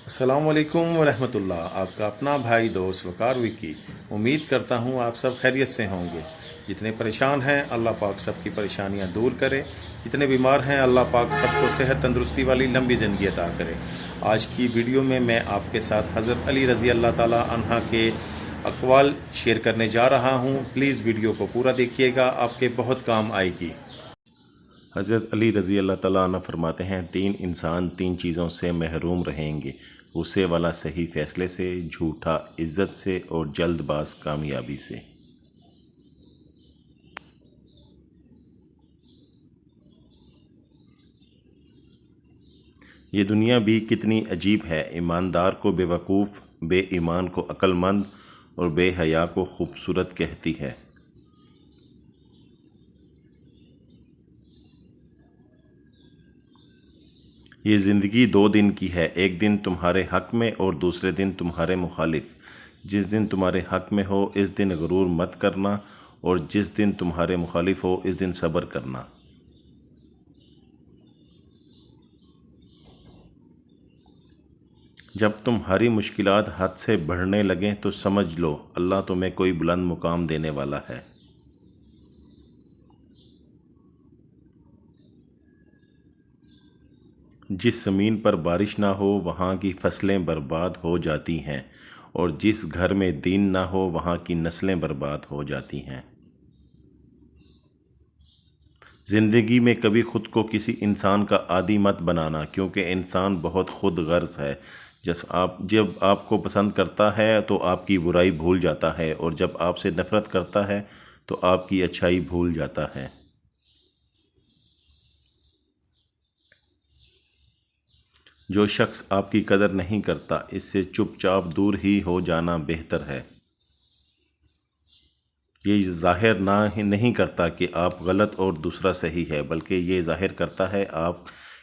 السلام علیکم ورحمۃ اللہ، آپ کا اپنا بھائی دوست وقار وکی امید کرتا ہوں آپ سب خیریت سے ہوں گے۔ جتنے پریشان ہیں اللہ پاک سب کی پریشانیاں دور کرے، جتنے بیمار ہیں اللہ پاک سب کو صحت تندرستی والی لمبی زندگی عطا کرے۔ آج کی ویڈیو میں آپ کے ساتھ حضرت علی رضی اللہ تعالی عنہ کے اقوال شیئر کرنے جا رہا ہوں۔ پلیز ویڈیو کو پورا دیکھیے گا، آپ کے بہت کام آئے گی۔ حضرت علی رضی اللہ تعالیٰ عنہ فرماتے ہیں، 3 انسان 3 چیزوں سے محروم رہیں گے: غصے والا صحیح فیصلے سے، جھوٹا عزت سے، اور جلد باز کامیابی سے۔ یہ دنیا بھی کتنی عجیب ہے، ایماندار کو بے وقوف، بے ایمان کو عقل مند، اور بے حیا کو خوبصورت کہتی ہے۔ یہ زندگی 2 دن کی ہے، ایک دن تمہارے حق میں اور دوسرے دن تمہارے مخالف۔ جس دن تمہارے حق میں ہو اس دن غرور مت کرنا، اور جس دن تمہارے مخالف ہو اس دن صبر کرنا۔ جب تمہاری مشکلات حد سے بڑھنے لگیں تو سمجھ لو اللہ تمہیں کوئی بلند مقام دینے والا ہے۔ جس زمین پر بارش نہ ہو وہاں کی فصلیں برباد ہو جاتی ہیں، اور جس گھر میں دین نہ ہو وہاں کی نسلیں برباد ہو جاتی ہیں۔ زندگی میں کبھی خود کو کسی انسان کا عادی مت بنانا، کیونکہ انسان بہت خود غرض ہے۔ جب آپ کو پسند کرتا ہے تو آپ کی برائی بھول جاتا ہے، اور جب آپ سے نفرت کرتا ہے تو آپ کی اچھائی بھول جاتا ہے۔ جو شخص آپ کی قدر نہیں کرتا اس سے چپ چاپ دور ہی ہو جانا بہتر ہے۔ یہ ظاہر نہیں کرتا کہ آپ غلط اور دوسرا صحیح ہے، بلکہ یہ ظاہر کرتا ہے آپ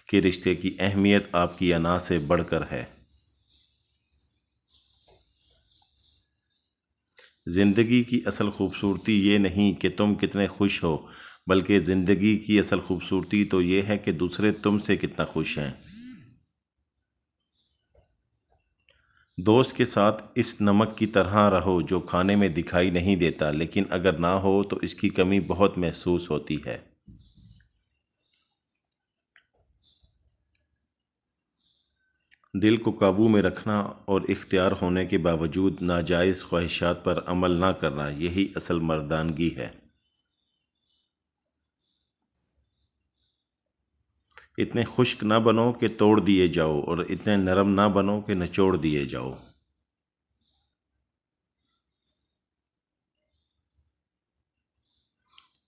کے رشتے کی اہمیت آپ کی انا سے بڑھ کر ہے۔ زندگی کی اصل خوبصورتی یہ نہیں کہ تم کتنے خوش ہو، بلکہ زندگی کی اصل خوبصورتی تو یہ ہے کہ دوسرے تم سے کتنا خوش ہیں۔ دوست کے ساتھ اس نمک کی طرح رہو جو کھانے میں دکھائی نہیں دیتا، لیکن اگر نہ ہو تو اس کی کمی بہت محسوس ہوتی ہے۔ دل کو قابو میں رکھنا اور اختیار ہونے کے باوجود ناجائز خواہشات پر عمل نہ کرنا، یہی اصل مردانگی ہے۔ اتنے خشک نہ بنو کہ توڑ دیے جاؤ، اور اتنے نرم نہ بنو کہ نچوڑ دیے جاؤ۔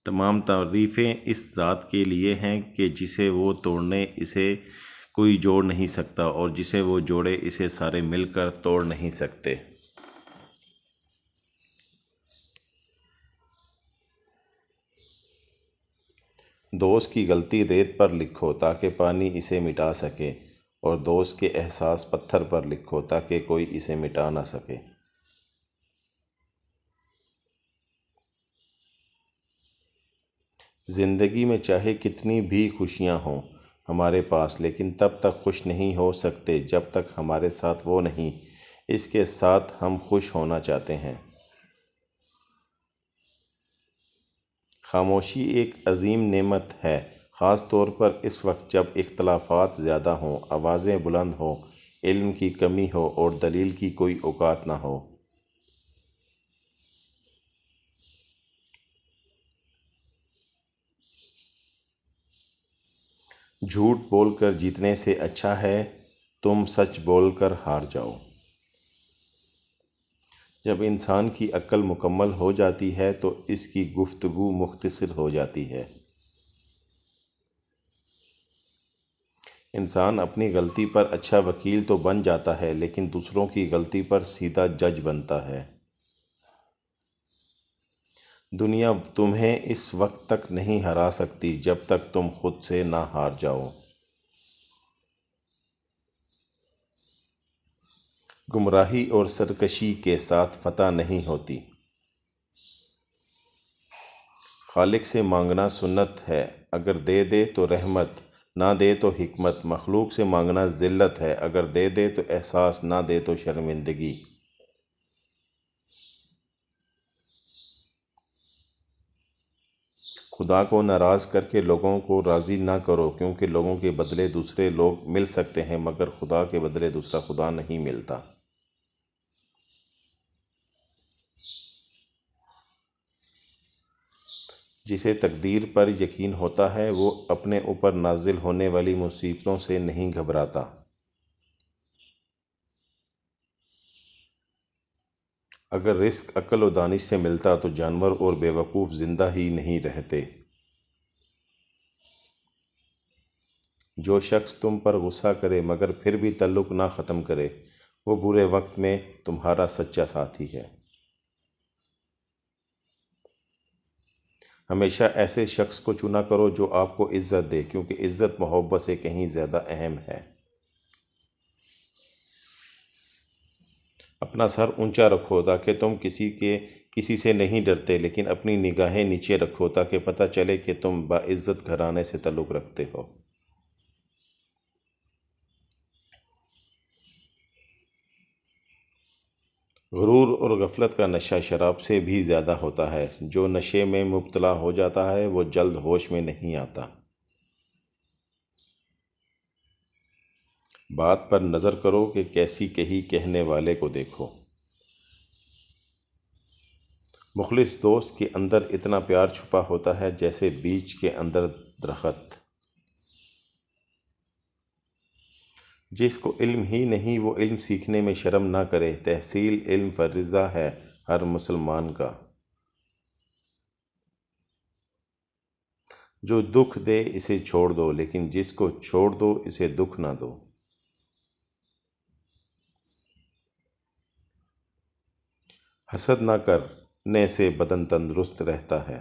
تمام تعریفیں اس ذات کے لیے ہیں کہ جسے وہ توڑنے اسے کوئی جوڑ نہیں سکتا، اور جسے وہ جوڑے اسے سارے مل کر توڑ نہیں سکتے۔ دوست کی غلطی ریت پر لکھو تاکہ پانی اسے مٹا سکے، اور دوست کے احساس پتھر پر لکھو تاکہ کوئی اسے مٹا نہ سکے۔ زندگی میں چاہے کتنی بھی خوشیاں ہوں ہمارے پاس، لیکن تب تک خوش نہیں ہو سکتے جب تک ہمارے ساتھ وہ نہیں اس کے ساتھ ہم خوش ہونا چاہتے ہیں۔ خاموشی ایک عظیم نعمت ہے، خاص طور پر اس وقت جب اختلافات زیادہ ہوں، آوازیں بلند ہوں، علم کی کمی ہو اور دلیل کی کوئی اوقات نہ ہو۔ جھوٹ بول کر جیتنے سے اچھا ہے تم سچ بول کر ہار جاؤ۔ جب انسان کی عقل مکمل ہو جاتی ہے تو اس کی گفتگو مختصر ہو جاتی ہے۔ انسان اپنی غلطی پر اچھا وکیل تو بن جاتا ہے، لیکن دوسروں کی غلطی پر سیدھا جج بنتا ہے۔ دنیا تمہیں اس وقت تک نہیں ہرا سکتی جب تک تم خود سے نہ ہار جاؤ۔ گمراہی اور سرکشی کے ساتھ فتح نہیں ہوتی۔ خالق سے مانگنا سنت ہے، اگر دے دے تو رحمت، نہ دے تو حکمت، مخلوق سے مانگنا ذلت ہے، اگر دے دے تو احساس، نہ دے تو شرمندگی۔ خدا کو ناراض کر کے لوگوں کو راضی نہ کرو، کیونکہ لوگوں کے بدلے دوسرے لوگ مل سکتے ہیں مگر خدا کے بدلے دوسرا خدا نہیں ملتا۔ جسے تقدیر پر یقین ہوتا ہے وہ اپنے اوپر نازل ہونے والی مصیبتوں سے نہیں گھبراتا۔ اگر رزق عقل و دانش سے ملتا تو جانور اور بیوقوف زندہ ہی نہیں رہتے۔ جو شخص تم پر غصہ کرے مگر پھر بھی تعلق نہ ختم کرے، وہ برے وقت میں تمہارا سچا ساتھی ہے۔ ہمیشہ ایسے شخص کو چنا کرو جو آپ کو عزت دے، کیونکہ عزت محبت سے کہیں زیادہ اہم ہے۔ اپنا سر اونچا رکھو تاکہ تم کسی سے نہیں ڈرتے، لیکن اپنی نگاہیں نیچے رکھو تاکہ پتہ چلے کہ تم باعزت گھرانے سے تعلق رکھتے ہو۔ غرور اور غفلت کا نشہ شراب سے بھی زیادہ ہوتا ہے۔ جو نشے میں مبتلا ہو جاتا ہے وہ جلد ہوش میں نہیں آتا۔ بات پر نظر کرو کہ کیسی کہی، کہنے والے کو دیکھو۔ مخلص دوست کے اندر اتنا پیار چھپا ہوتا ہے جیسے بیج کے اندر درخت۔ جس کو علم ہی نہیں وہ علم سیکھنے میں شرم نہ کرے۔ تحصیل علم فریضہ ہے ہر مسلمان کا۔ جو دکھ دے اسے چھوڑ دو، لیکن جس کو چھوڑ دو اسے دکھ نہ دو۔ حسد نہ کرنے سے بدن تندرست رہتا ہے۔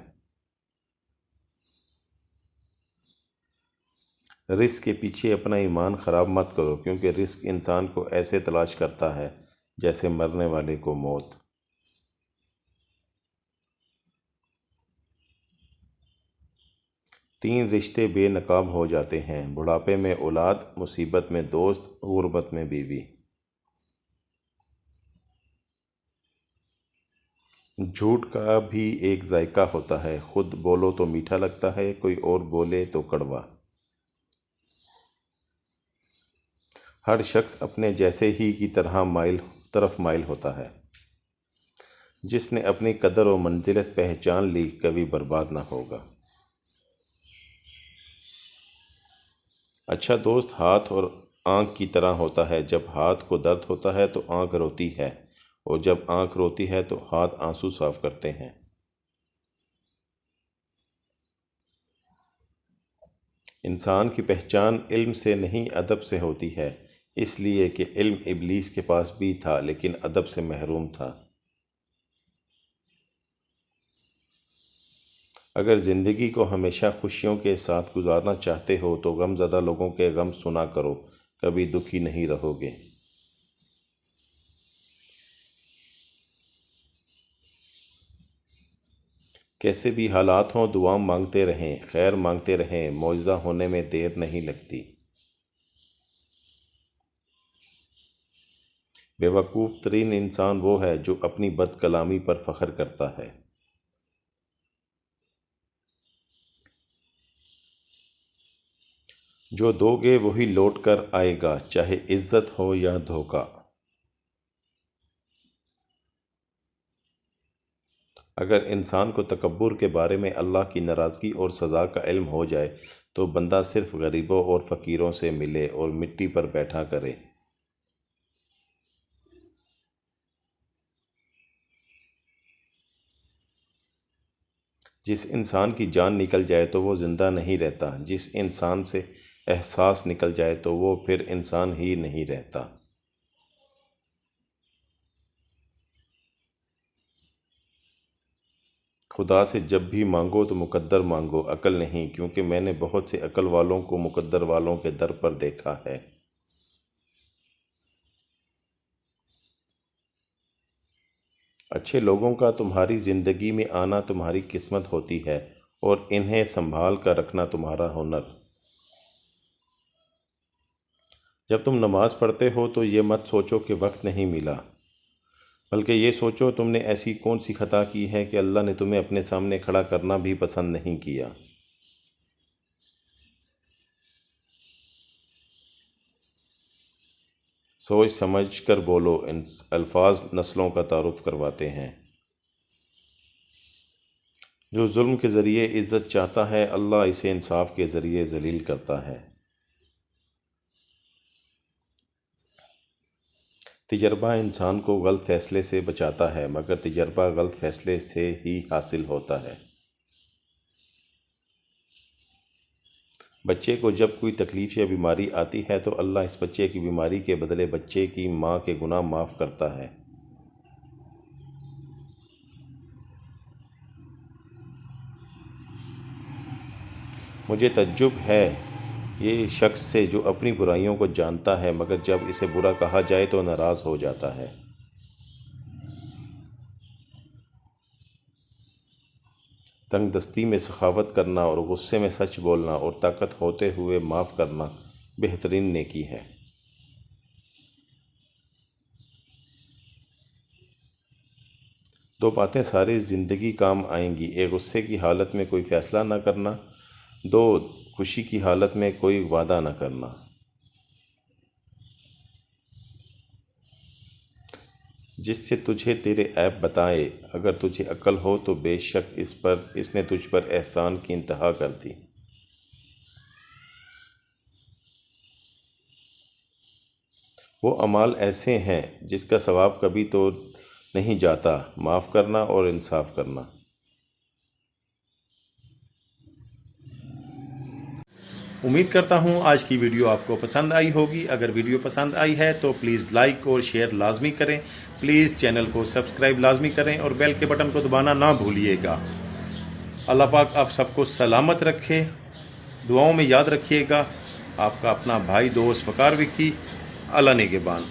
رزق کے پیچھے اپنا ایمان خراب مت کرو، کیونکہ رزق انسان کو ایسے تلاش کرتا ہے جیسے مرنے والے کو موت۔ تین رشتے بے نقاب ہو جاتے ہیں: بڑھاپے میں اولاد، مصیبت میں دوست، غربت میں بیوی۔ جھوٹ کا بھی ایک ذائقہ ہوتا ہے، خود بولو تو میٹھا لگتا ہے، کوئی اور بولے تو کڑوا۔ ہر شخص اپنے جیسے ہی کی طرف مائل ہوتا ہے۔ جس نے اپنی قدر و منزلت پہچان لی کبھی برباد نہ ہوگا۔ اچھا دوست ہاتھ اور آنکھ کی طرح ہوتا ہے، جب ہاتھ کو درد ہوتا ہے تو آنکھ روتی ہے، اور جب آنکھ روتی ہے تو ہاتھ آنسو صاف کرتے ہیں۔ انسان کی پہچان علم سے نہیں ادب سے ہوتی ہے، اس لیے کہ علم ابلیس کے پاس بھی تھا لیکن ادب سے محروم تھا۔ اگر زندگی کو ہمیشہ خوشیوں کے ساتھ گزارنا چاہتے ہو تو غم زدہ لوگوں کے غم سنا کرو، کبھی دکھی نہیں رہو گے۔ کیسے بھی حالات ہوں دعا مانگتے رہیں، خیر مانگتے رہیں، معجزہ ہونے میں دیر نہیں لگتی۔ بیوقوف ترین انسان وہ ہے جو اپنی بد کلامی پر فخر کرتا ہے۔ جو دو گے وہی لوٹ کر آئے گا، چاہے عزت ہو یا دھوکہ۔ اگر انسان کو تکبر کے بارے میں اللہ کی ناراضگی اور سزا کا علم ہو جائے تو بندہ صرف غریبوں اور فقیروں سے ملے اور مٹی پر بیٹھا کرے۔ جس انسان کی جان نکل جائے تو وہ زندہ نہیں رہتا، جس انسان سے احساس نکل جائے تو وہ پھر انسان ہی نہیں رہتا۔ خدا سے جب بھی مانگو تو مقدر مانگو، عقل نہیں، کیونکہ میں نے بہت سے عقل والوں کو مقدر والوں کے در پر دیکھا ہے۔ اچھے لوگوں کا تمہاری زندگی میں آنا تمہاری قسمت ہوتی ہے، اور انہیں سنبھال کر رکھنا تمہارا ہنر۔ جب تم نماز پڑھتے ہو تو یہ مت سوچو کہ وقت نہیں ملا، بلکہ یہ سوچو تم نے ایسی کون سی خطا کی ہے کہ اللہ نے تمہیں اپنے سامنے کھڑا کرنا بھی پسند نہیں کیا۔ سوچ سمجھ کر بولو، ان الفاظ نسلوں کا تعارف کرواتے ہیں۔ جو ظلم کے ذریعے عزت چاہتا ہے، اللہ اسے انصاف کے ذریعے ذلیل کرتا ہے۔ تجربہ انسان کو غلط فیصلے سے بچاتا ہے، مگر تجربہ غلط فیصلے سے ہی حاصل ہوتا ہے۔ بچے کو جب کوئی تکلیف یا بیماری آتی ہے تو اللہ اس بچے کی بیماری کے بدلے بچے کی ماں کے گناہ معاف کرتا ہے۔ مجھے تعجب ہے یہ شخص سے جو اپنی برائیوں کو جانتا ہے مگر جب اسے برا کہا جائے تو ناراض ہو جاتا ہے۔ تنگ دستی میں سخاوت کرنا اور غصے میں سچ بولنا اور طاقت ہوتے ہوئے معاف کرنا بہترین نیکی ہے۔ دو باتیں ساری زندگی کام آئیں گی، ایک غصے کی حالت میں کوئی فیصلہ نہ کرنا، دو خوشی کی حالت میں کوئی وعدہ نہ کرنا۔ جس سے تجھے تیرے عیب بتائے، اگر تجھے عقل ہو تو بے شک اس نے تجھ پر احسان کی انتہا کر دی۔ وہ اعمال ایسے ہیں جس کا ثواب کبھی تو نہیں جاتا، معاف کرنا اور انصاف کرنا۔ امید کرتا ہوں آج کی ویڈیو آپ کو پسند آئی ہوگی۔ اگر ویڈیو پسند آئی ہے تو پلیز لائک اور شیئر لازمی کریں۔ پلیز چینل کو سبسکرائب لازمی کریں اور بیل کے بٹن کو دبانا نہ بھولیے گا۔ اللہ پاک آپ سب کو سلامت رکھے، دعاؤں میں یاد رکھیے گا۔ آپ کا اپنا بھائی دوست وقار وکی، اللہ نگہبان۔